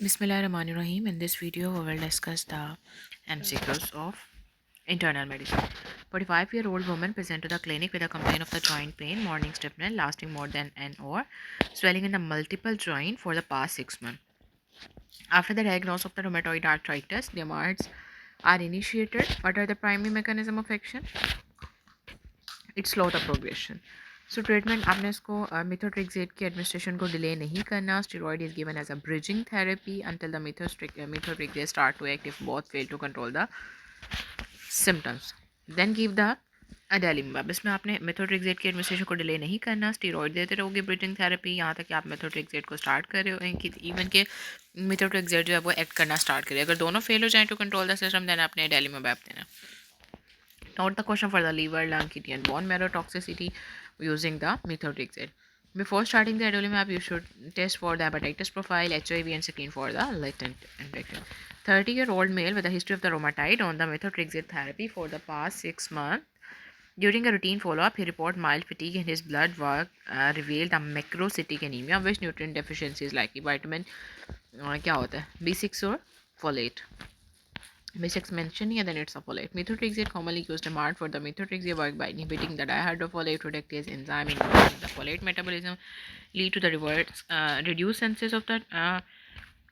Bismillahirrahmanirrahim. In this video, we will discuss the MCQs of internal medicine. 45-year-old woman present to the clinic with a complaint of the joint pain, morning stiffness lasting more than an hour, swelling in the multiple joint for the past 6 months. After the diagnosis of the rheumatoid arthritis, the MRs are initiated. What are the primary mechanism of action? It slow the progression. So treatment आपने इसको methotrexate की administration को delay नहीं करना. Steroid is given as a bridging therapy until the methotrexate start to act if both fail to control the symptoms. Then give the adalimumab. इसमें आपने methotrexate की administration को डिले नहीं करना. स्टेरॉइड देते रहोगे ब्रिजिंग थेरेपी यहाँ तक कि आप मिथोट्रिक्सेट को स्टार्ट कर रहे हो कि इवन के मिथोट्रिक्सेट जो है वो एक्ट करना स्टार्ट करे. अगर दोनों फेल हो जाए to control the system then आपने अडेलिमब देना. Note the question for the liver, lung, kidney and bone marrow toxicity using the methotrexate. Before starting the adalimumab, you should test for the hepatitis profile, HIV and screen for the latent infection. 30-year-old male with a history of the rheumatoid on the methotrexate therapy for the past 6 months. During a routine follow-up, he reported mild fatigue and his blood work revealed a macrocytic anemia, which nutrient deficiency is likely. Vitamin क्या होता है B6 और folate. B6 mentioned here, then it's a folate. Methotrexate commonly used demand for the methotrexate work by inhibiting the dihydrofolate reductase enzyme in the folate metabolism, lead to the reduced senses of the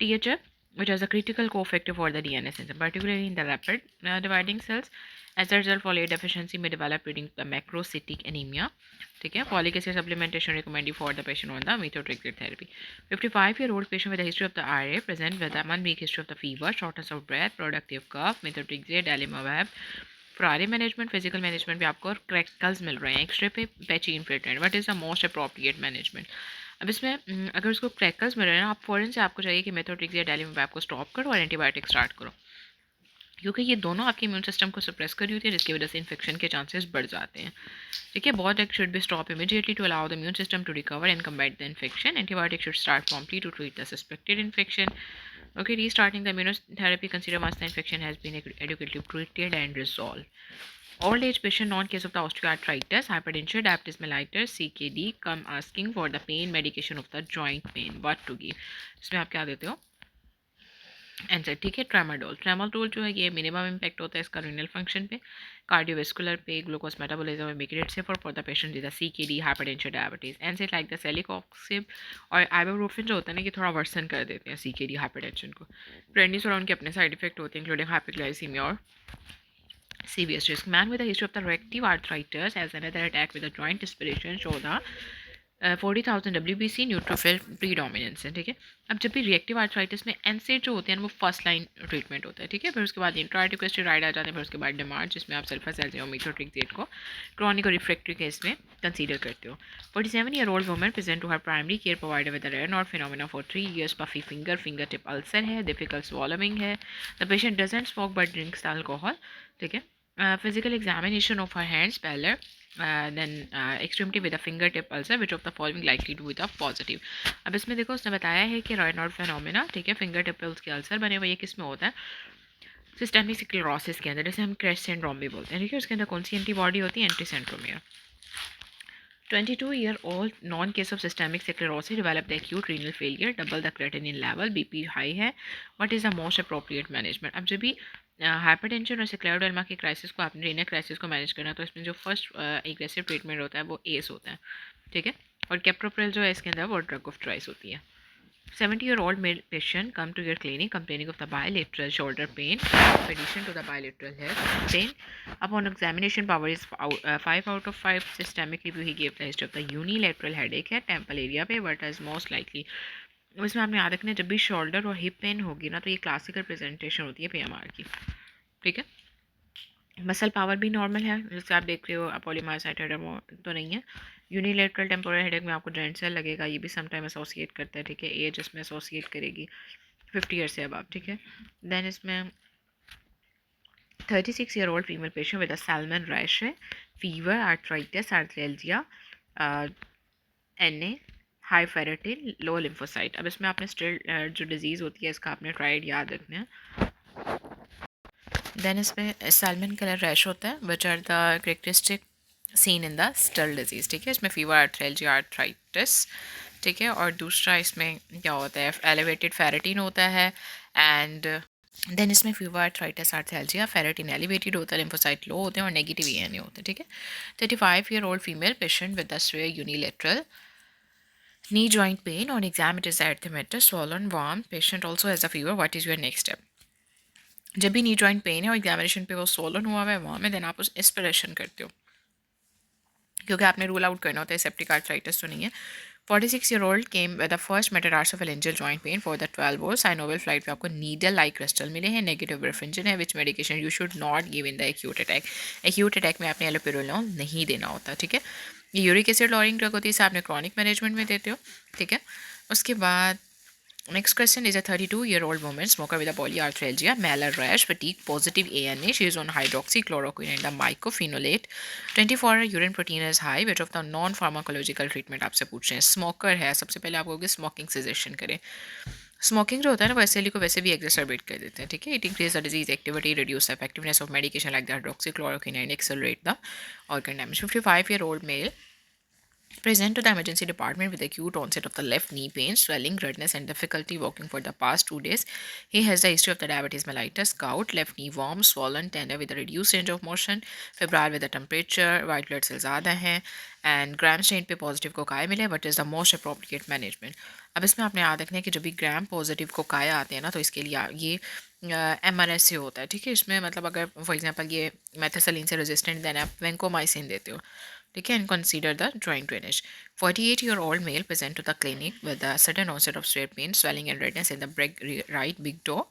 THF, which is a critical cofactor for the DNA synthesis, particularly in the rapid dividing cells. As a result, folate deficiency may develop leading to the macrocytic anemia. ठीक है. Folic acid supplementation recommended for the patient on the methotrexate therapy. 55-year-old patient with a history of the RA present with a 1 week history of the fever, shortness of breath, productive cough, methotrexate, adalimumab. प्रारे management physical management पे आपको crackles मिल रहे हैं. X-ray पे patchy infiltrate. What is the most appropriate management? अब इसमें अगर उसको क्रैकल्स मिल रहे हैं ना, आप फ़ौरन से आपको चाहिए कि मेथोट्रिक्स या adalimumab को स्टॉप करो और एंटीबायोटिक स्टार्ट करो, क्योंकि ये दोनों आपके इम्यून सिस्टम को सप्रेस कर रही होती है, जिसकी वजह से इन्फेक्शन के चांसेस बढ़ जाते हैं. ठीक है. बहुत should be stop immediately to allow the immune system to recover and combat the infection. Antibiotic should start promptly to treat the suspected infection. Okay, restarting the immunotherapy consider once the infection has been adequately treated and resolved. Old age patient non-case of the osteoarthritis, hypertension, diabetes mellitus, CKD come asking for the pain medication of the joint pain. What to give? इसमें आप क्या देते हो? Answer. ठीक है. Tramadol जो है ये मिनिमम इम्पैक्ट होता है इसका रीनल फंक्शन पे, कार्डियोवेस्कुलर पे, ग्लूकोज मेटाबॉलिज्म में, make it safer for the patient with CKD, hypertension, diabetes. Answer like the सेलिकॉक्सिब और आइबुप्रोफेन जो होता है ना, ये थोड़ा वर्सन कर देते हैं CKD हाइपरटेंशन को. प्रेडनिसोलोन के अपने साइड इफेक्ट होते हैं इंक्लूडिंग हाइपरग्लाइसीमिया और सीवियस risk. Man with history of the reactive arthritis as another attack with joint aspiration show the 40,000 WBC neutrophil predominance है. ठीक है. अब जब भी रिएक्टिव आर्थराइटिस में एनसेड जो होते हैं वो फर्स्ट लाइन ट्रीटमेंट होता है. ठीक है. फिर उसके बाद इंट्राइटिक स्टेरॉइड आ जाते हैं. फिर उसके बाद डिमार्ड, जिसमें आप सल्फासेल्जियम और मिथोट्रिक्सेट को क्रॉनिक और रिफ्रैक्टरी केस में कंसीडर करते हो. 47-year-old woman present to her primary care provider with Raynaud phenomena for 3 years. Puffy finger tip ulcer है, डिफिकल्ट swallowing है. The patient doesn't smoke but drinks alcohol. ठीक है. Physical examination of her hands pallor, then extremity with a fingertip ulcer, which of the following likely to be the positive. अब इसमें देखो उसने बताया है कि रायनॉड फेनोमेना. ठीक है. फिंगर टिप पे उसके अल्सर बने हुए, ये किस में होता है? सिस्टेमिक स्क्लेरोसिस के अंदर, जैसे हम क्रैश सिंड्रोम भी बोलते हैं. ठीक है. उसके अंदर कौन सी एंटीबॉडी होती है? Anti centromere. 22-year-old non-case of systemic sclerosis developed acute renal failure, double the creatinine level, BP high है. What is the most appropriate management? अब जब भी हाइपरटेंशन और स्क्लेरोडेल्मा की क्राइसिस को आपने रीनल क्राइसिस को मैनेज करना, तो इसमें जो फर्स्ट एग्रेसिव ट्रीटमेंट होता है वो एस होता है. ठीक है. और कैप्रोप्रिल जो है इसके अंदर वो ड्रग ऑफ चॉइस होती है. 70-year-old male patient come to your clinic complaining of the bilateral shoulder pain, in addition to the bilateral head pain. Upon examination, power is 5 out of 5. Systemic review, he gave the history of the unilateral headache है temple area पे, what is most likely. इसमें आपने याद रखना है जब भी shoulder और हिप पेन होगी ना, तो ये क्लासिकल प्रेजेंटेशन होती है PMR की. ठीक है. मसल पावर भी नॉर्मल है, जैसे आप देख रहे हो. अपोलीमायोसाइटिस तो नहीं है. यूनिलेटरल टेम्पोरल हेडेक में आपको जॉइंट सेल लगेगा, ये भी समटाइम एसोसिएट करता है. ठीक है. एज इसमें एसोसिएट करेगी 50 ईयर से अब आप. ठीक है. देन इसमें 36-year-old female patient with a salmon rash है, fever, arthritis, arthralgia, NA, high ferritin, low lymphocyte. अब इसमें आपने स्टिल जो डिजीज़ होती है इसका आपने ट्राइड याद रखना है. देन इसमें सैल्मन कलर रैश होता है, which are the characteristic seen in the Still disease. ठीक है. इसमें फीवर, आर्थ्रेल्जिया, आर्थराइटिस. ठीक है, और दूसरा इसमें क्या होता है, एलिवेटेड फेरेटिन होता है, एंड देन इसमें फीवर, आर्थराइटिस, आर्थैल्जिया, फेरेटिन एलिवेटेड होता है, लिम्फोसाइट लो होते हैं और नेगेटिव ENA होते हैं, ठीक है। 35-year-old female patient with the swear unilateral knee joint pain. On exam it is erythematous, swollen, warm. Patient also has a fever. What is your next step? जब भी नी जॉइंट पेन है और examination पे वो सोलन हुआ है वहाँ में, देन आप उस एस्पिरेशन करते हो, क्योंकि आपने रूल आउट करना होता है सेप्टिक आर्थराइटिस तो नहीं है। 46-year-old came with the first metatarsophalangeal joint pain for the 12 hours। Synovial fluid पे आपको नीडल लाइक क्रिस्टल मिले हैं, नेगेटिव ब्रेफिंजन है, which medication you should not give in the acute attack. Acute attack में आपने एलोपेरोलॉन नहीं देना होता, ठीक है। ये यूरिक एसिड लॉरिंग ड्रग होती है, इसे आपने क्रॉनिक मैनेजमेंट में देते हो, ठीक है। उसके बाद next question is a 32-year-old woman smoker with a polyarthralgia, malar rash, fatigue, positive ANA. She is on hydroxychloroquine and the mycophenolate. 24-hour urine protein is high. Which of the non-pharmacological treatment आपसे पूछ रहे हैं? Smoker है, सबसे पहले आप कहोगे smoking suggestion करें। स्मोकिंग जो होता है ना, वो SLE को वैसे भी एग्जर्बेट कर देते हैं, ठीक है। It increase the disease activity, reduce the effectiveness of medication like the hydroxychloroquine and accelerate the organ damage. 55-year-old male present to the emergency department with acute onset of the left knee pain, swelling, redness, and difficulty walking for the past 2 days. He has the history of the diabetes mellitus, gout, left knee warm, swollen, tender with a reduced range of motion, febrile with a temperature, white blood cells ज़्यादा हैं, and gram strain पे positive cocci मिले. What is the most appropriate management? अब इसमें आपने याद रखना है कि जब भी ग्राम पॉजिटिव कोकाई आते हैं ना, तो इसके लिए ये MRSA होता है, ठीक है। इसमें मतलब अगर फॉर एग्जांपल ये मेथासलीन से रेजिस्टेंट, देन आप वेंकोमाइसिन देते हो, ठीक है, and consider the joint drainage. 48-year-old male present to the clinic with a sudden onset of severe pain, swelling and redness in the right big toe.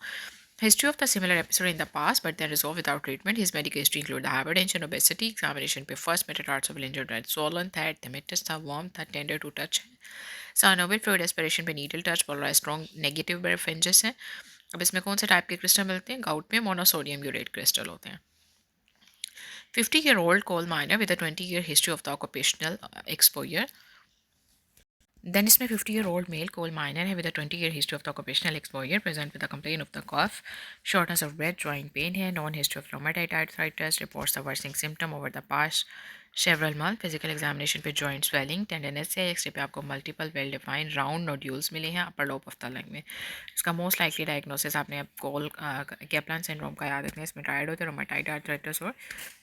History of the similar episode in the past, but then resolved without treatment. His medical history include the hypertension, obesity, examination पे first metatarsal injured right, swollen था, edematous था, warm था, tender to touch है, synovial fluid aspiration पे needle touch, polarized strong negative birefringence है। अब इसमें कौन से टाइप के क्रिस्टल मिलते हैं? गाउट में मोनोसोडियम यूरेट क्रिस्टल होते हैं। 50-year-old coal miner with a 20-year history of the occupational exposure. Then इसमें 50-year-old male coal miner है with a 20-year history of the occupational exposure, present with a complaint of the cough, shortness of breath, joint pain है, known history of rheumatoid arthritis, reports the worsening symptom over the past several months, physical examination पे joint swelling, tenderness है, x ray पे आपको multiple well defined round nodules मिले हैं upper lobe of the lung में। इसका most likely diagnosis आपने अब कोल कैप्लान syndrome का याद रखना है, इसमें ट्राइड होते हैं rheumatoid arthritis और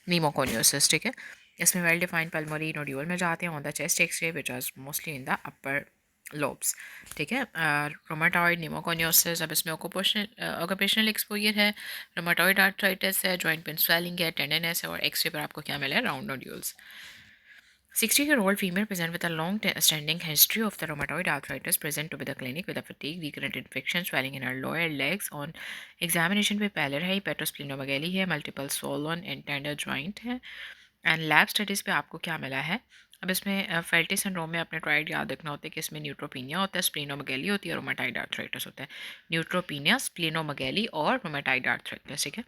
pneumoconiosis, ठीक है। इसमें वेल डिफाइंड पल्मोनरी नोड्यूल में जाते हैं on the chest x-ray which are mostly in the upper lobes, ठीक है। रोमाटॉइड निमोकोनियोसिस, अब इसमें ऑक्यूपेशनल एक्सपोजर है, रोमाटॉइड आर्थराइटिस है, जॉइंट पेन स्वेलिंग है, टेंडरनेस है, और एक्सरे पर आपको क्या मिला है? Round nodules. 60-year-old female present with a long-standing history of the rheumatoid arthritis, present to the clinic with a fatigue, recurrent infection, swelling in her lower legs. On examination पे parallel है, पेट्रोस्प्लिनोमेगेली है, multiple swollen and tender joint है, and lab studies पे आपको क्या मिला है? अब इसमें फेल्टी सिंड्रोम में अपने ट्राइड याद रखना होता है कि इसमें न्यूट्रोपीनिया होता है, स्प्लिनोमेगेली होती है, रोमाटाइड आर्थराइटिस होता है। न्यूट्रोपीनिया, स्प्लिनोमेगेली और रोमाटाइड आर्थराइटिस, ठीक है।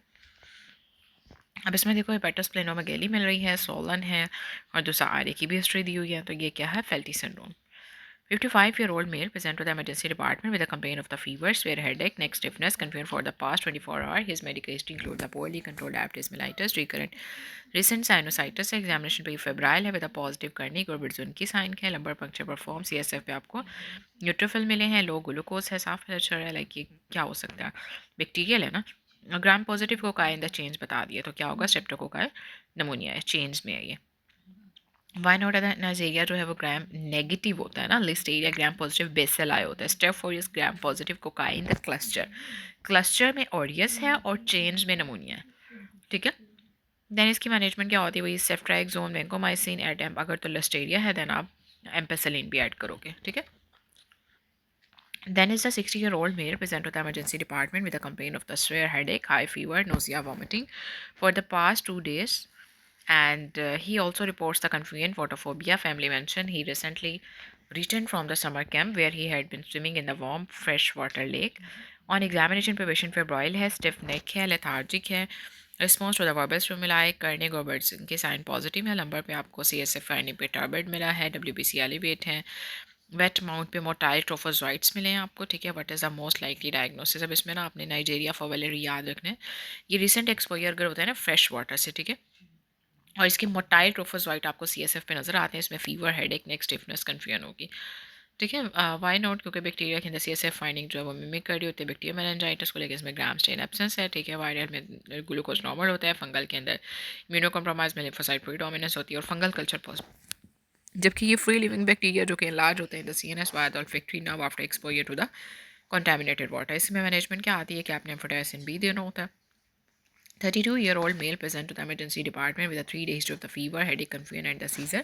अब इसमें देखो हेपेटोस्प्लिनोमेगेली मिल रही है, सोलन है, और दूसरा आर्य की भी हिस्ट्री दी हुई है, तो ये क्या है? फेल्टी syndrome. 55-year-old male present to the emergency department with a complaint of the fever, severe headache, neck stiffness, confirmed for the past 24 hours. His medical history include the poorly controlled diabetes mellitus, recurrent recent sinusitis है, examination पे febrile है with a positive करनी, Robertson की sign है, lumbar puncture perform, CSF पे आपको neutrophil मिले हैं, लो ग्लूकोज है, साफ फ्लेचर है, लाइक ये क्या हो सकता है? बैक्टीरियल है ना। Gram positive cocci in the change बता दिए, तो क्या होगा? स्ट्रेप्टोकोकाई नमूनिया है, चेंज में है ये। वाई नॉट अदर नाइजेरिया जो है वो ग्राम नेगेटिव होता है ना, लिस्टेरिया ग्राम पॉजिटिव बेसेलाई होता है, staph aureus gram positive cocci the cluster में ऑरियस है और चेंज में नमूनिया है, ठीक है। देन इसकी मैनेजमेंट क्या होती है? वही सेफ्ट्राइक्सोन, वेंकोमाइसिन, एडम, अगर तो लिस्टेरिया है देन आप एम्पेसिलिन भी ऐड करोगे, ठीक है। Then is a 60-year-old male present to the emergency department with a complaint of the severe headache, high fever, nausea, vomiting for the past 2 days. And he also reports the confusion photophobia. Family mentioned he recently returned from the summer camp where he had been swimming in the warm freshwater lake. On examination पे patient febrile है, stiff neck है, lethargic है, response to the verbal stimuli करने गोबर्ट्स के sign positive है, number पे आपको CSF फैनी पे टर्बर्ड मिला है, WBC एलिवेट है, वेट माउंट पे मोटाइल ट्रोफोजॉइट्स मिले हैं आपको, ठीक है। What is the most likely diagnosis? अब इसमें ना आपने नाइजीरिया फॉवेलरी याद रखना है, ये रिसेंट एक्सपोजर अगर होता है ना फ्रेश वाटर से, ठीक है, और इसके मोटाइल ट्रोफोजॉइट आपको CSF पे नज़र आते हैं, इसमें fever, headache, neck stiffness, confusion होगी। ठीक है। वाई नॉट, क्योंकि बैक्टीरिया के अंदर CSF फाइंडिंग जो है वो मिमिक कर रही होती है बैक्टीरिया मेनिंजाइटिस को, लेकिन इसमें ग्राम स्टेन एब्सेंस है। ठीक है। वायरल में ग्लूकोज नॉर्मल होता है, फंगल के अंदर इम्यूनो कॉम्प्रोमाइज में लिम्फोसाइट प्रीडोमिनेंस होती है और फंगल कल्चर पॉजिटिव, जबकि ये फ्री लिविंग बैक्टीरिया जो कि इलाज होते हैं द CNS वायद और olfactory nerve after exposure to the contaminated water. इसमें मैनेजमेंट क्या आती है कि आपने एम्फोटेरिसिन बी देना होता है। 32-year-old male present to the emergency department with a 3-day history of the fever, headache, confusion, and the seizure.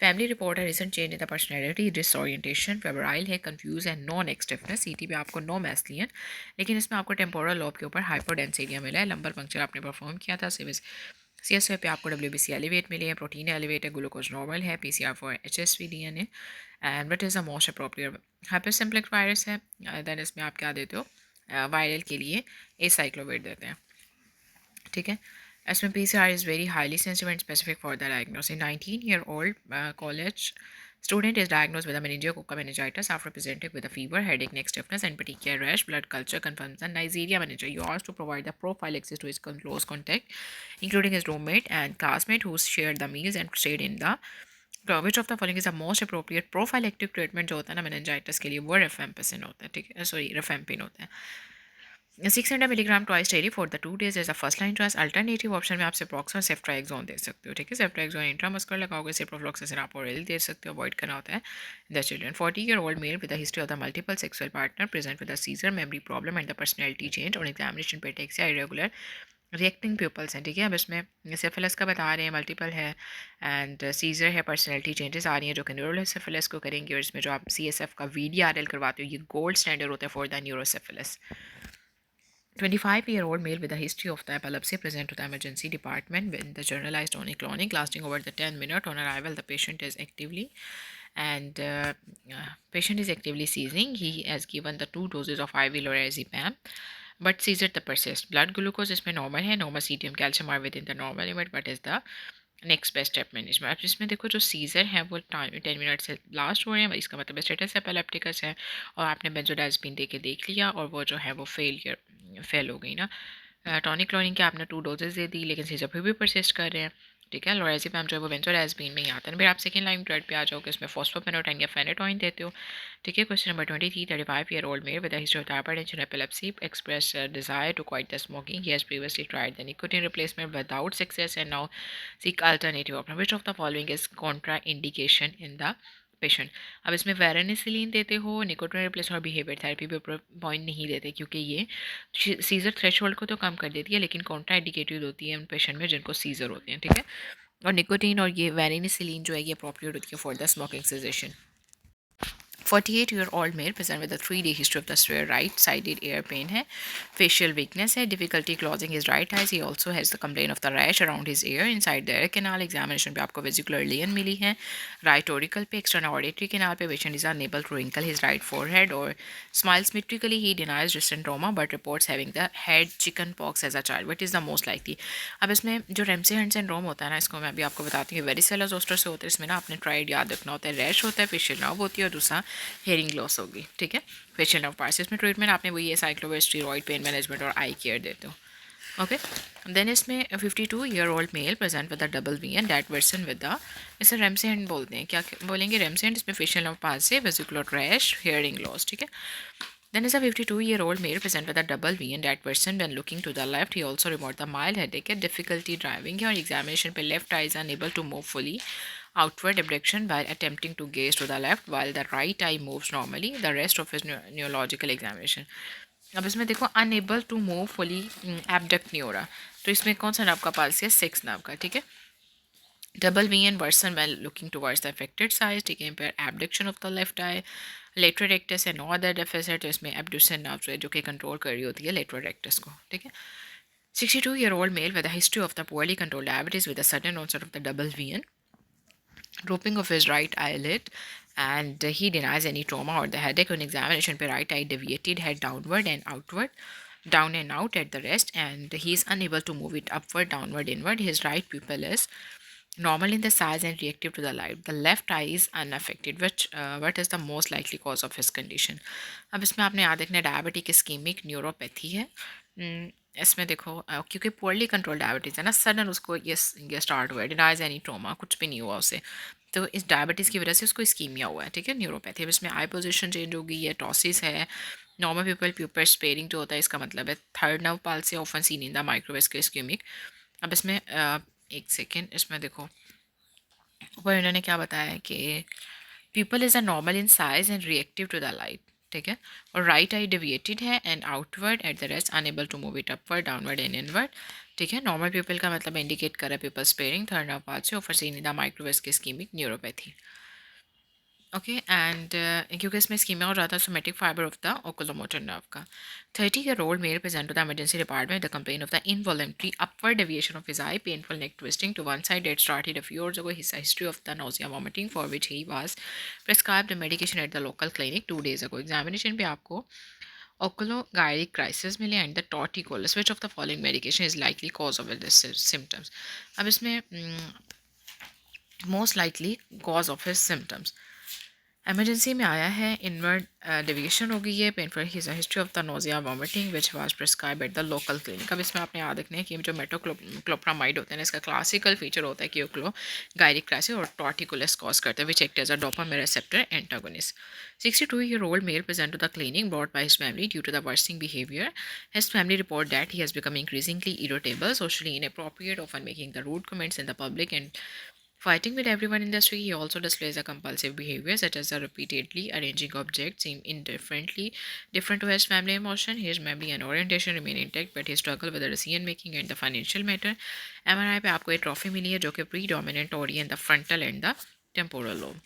Family report a recent change in the personality, disorientation, febrile है, confused and no neck stiffness. CT पे आपको no mastian, लेकिन इसमें आपको temporal lobe के ऊपर hypodense area मिला है। लंबर पंक्चर आपने परफॉर्म किया था। सिविस CSF पे आपको WBC एलिवेट मिली है, प्रोटीन एलिवेट है, ग्लूकोज नॉर्मल है, PCR for HSV DNA and what is the most appropriate herpes simplex virus है। देन इसमें आप क्या देते हो, वायरल के लिए एसाइक्लोवेट देते हैं। ठीक है। इसमें PCR is very highly sensitive and specific for the diagnosis. A 19-year-old college student is diagnosed with a meningococcal meningitis after presenting with a fever, headache, neck stiffness, and petechial rash. Blood culture confirms the Neisseria meningitis. You asked to provide the profile access to his close contact, including his roommate and classmate who shared the meals and stayed in the which of the following is the most appropriate prophylactic treatment जो होता है ना meningitis के लिए, वो rifampicin होता है। ठीक है, सॉरी rifampin होता है। 600 milligram twice daily for the 2 days as a first line choice. Alternative option में आप सिप्रोक्स और सेफ्ट्राएक्सोन दे सकते हो। ठीक है, सेफ्ट्राएक्सोन इंट्रामस्कुलर लगाओगे, सिप्रोफ्लॉक्सासिन आप ओरल दे सकते हो। अवॉइड करना होता है the children. 40-year-old mail with the history of the multiple sexual partner present with the seizure, memory problem and the personality change और एग्जामिनेशन पे टेक्सिया इरेगुलर रिएक्टिंग पीपल्स हैं। ठीक है, अब इसमें सिफिलिस का बता रहे हैं, मल्टीपल है एंड सीजर है, पर्सनैलिटी चेंजेस आ रही हैं जो कि न्यूरोसिफिलिस को करेंगे। और इसमें जो आप CSF का VDRL करवाते हो, ये गोल्ड स्टैंडर्ड होता है for the neurosyphilis. 25-year-old male with a history of the epilepsy present to the emergency department with the generalized tonic-clonic lasting over the 10 minutes. On arrival, the patient is actively and patient is actively seizing. He has given the 2 doses of IV lorazepam, but seizure the persist. Blood glucose इसमें normal है, normal CTM calcium are within the normal limit, but is the next best step management. अब इसमें देखो जो scissor है वो 10 minute से last हो रहे हैं, इसका मतलब स्टेटस एपिलेप्टिकस है और आपने बेंजोडाइज़पिन दे के देख लिया और वो जो है वो फेल हो गई ना। टॉनिक क्लोनिक के आपने 2 डोजेज दे दी लेकिन सीज़र फिर भी परसिस्ट कर रहे हैं। ठीक है, लोराज़ेपम जो है वो बेंजोडाइज़पिन में ही आता है। फिर आप सेकेंड लाइन ड्रग पे आ जाओगे, इसमें फॉस्फोपेनोटाइन या फेनेटोइन देते हो। ठीक है, question number 23, 35-year-old male with a history of hypertension epilepsy expressed a desire to quit the smoking. He has previously tried the nicotine replacement without success and now seek alternative option. Which of the following is contraindication in the patient. अब इसमें वेरानिसिलिन देते हो, nicotine replacement और behaviour therapy पे point नहीं देते क्योंकि ये सीजर थ्रेशोल्ड को तो कम कर देती है लेकिन कॉन्ट्रा इंडिकेटेड होती है उन पेशेंट में जिनको सीजर होते हैं। ठीक है, और निकोटीन और ये वेरानिसिलिन जो है ये अप्रोप्रिएट होती है for the smoking cessation. 48-year-old male present with a 3-day history of the severe right-sided ear pain है, facial weakness है, difficulty closing his right eyes. He also has the complaint of the rash around his ear inside the ear canal. Examination पे आपको vesicular lesion मिली है, right auricle पे, external auditory canal पे patient is unable to wrinkle his right forehead or smile symmetrically. He denies recent trauma but reports having the head chicken pox as a child. What is the most likely? अब इसमें जो Ramsay Hunt syndrome होता है ना, इसको मैं अभी आपको बताती हूँ। वेरिसेला जोस्टर से होता है, इसमें ना आपने ट्राइड याद रखना होता है। रैश होता है, फेशियल नर्व होती है और दूसरा हेयरिंग लॉस होगी। ठीक है, फेशियल नर्व पार्ट्स। इसमें ट्रीटमेंट आपने वही है साइक्लोवेट, स्टीरॉइड, पेन मैनेजमेंट और आई केयर देते हो। ओके, देन इसमें 52-year-old male present with the double V and that version with the, इसे रेमसेंट बोलते हैं। क्या बोलेंगे? रेमसेंट। इसमें फेशियल नर्व पार्ट से वेसिकुलर रैश, हेयरिंग लॉस। ठीक है, then is a 52-year-old male present with a double V and that person when looking to the left he also reported the mild headache and difficulty driving है और examination पे left eye is unable to move fully outward abduction while attempting to gaze to the left while the right eye moves normally the rest of his neurological examination। अब इसमें देखो unable to move fully abduct नहीं हो रहा, तो इसमें कौन सा नाव का पास है? 6 नाव का। ठीक है, double V and worsen while looking towards the affected side, ठीक है, impair abduction of the left eye, lateral rectus and no other deficit, तो इसमें abduction nerve जो है जो कि कंट्रोल कर रही होती है lateral rectus को। ठीक है, 62-year-old male with a history of the poorly controlled diabetes with a sudden onset of the double V and drooping of his right eyelid and he denies any trauma or the headache on examination पे right eye deviated head downward and outward, down and out at the rest and he is unable to move it upward, downward, inward. His right pupil is normal in the size and reactive to the light. The left eye is unaffected. What is the most likely cause of his condition? अब इसमें आपने याद रखना diabetic ischaemic neuropathy है। इसमें देखो क्योंकि poorly control diabetes है ना, सडन उसको ये स्टार्ट हुआ, डिनाइज एनी ट्रोमा, कुछ भी नहीं हुआ उसे, तो इस डायबिटीज़ की वजह से उसको इस्कीमिया हुआ है, ठीक है, न्यूरोपैथी। अब इसमें आई पोजीशन चेंज हो गई है, टॉसिस है, नॉर्मल पीपल प्यूपर स्पेयरिंग जो होता है, इसका मतलब है third nerve palsy often seen in the microvascular ischaemic. अब इसमें एक सेकेंड, इसमें देखो ऊपर इन्होंने क्या बताया है कि pupil is a normal in size and reactive to the light, ठीक है, और राइट आई डेविएटेड है and outward at the rest unable to move it upward downward and inward, ठीक है। नॉर्मल पीपल का मतलब इंडिकेट कर रहा है pupil sparing third nerve palsy ऑफर seen in the microvascular ischaemic neuropathy. Okay and क्योंकि इसमें स्कीमा हो रहा था somatic fibre of the oculomotor nerve का। 30-year-old male present to the emergency department with the complaint of the involuntary upward deviation of his eye, painful neck twisting to one side that started a few years ago. His history of the nausea vomiting for which he was prescribed the medication at the local clinic 2 days ago. Examination पे आपको oculogyric crisis मिले and the torticollis. Which of the following medication is likely cause of this symptoms? अब इसमें most likely cause of his symptoms emergency में आया है, inward deviation हो गई है, painful history of the nausea vomiting which was prescribe at the local clinic. अब इसमें आपने याद रखना है कि जो मेटोक्लोप्रामाइड होते हैं इसका क्लासिकल फीचर होता है कि ओक्लो गायरिक क्लासिस और टॉर्टिकुलस कॉज करते हैं which act as a dopamine receptor antagonist. 62-year-old male present to the clinic brought by his family due to the worsening behavior. His family report that he has become increasingly irritable, socially inappropriate, often making the rude comments in the public and fighting with everyone in the street. He also displays a compulsive behavior such as repeatedly arranging objects seem indifferently different to his family emotion. His memory and orientation remain intact, but he struggle with the decision making and the financial matter. MRI पे आपको एक trophy मिली है जो कि pre dominant हो रही है in the frontal and the temporal lobe.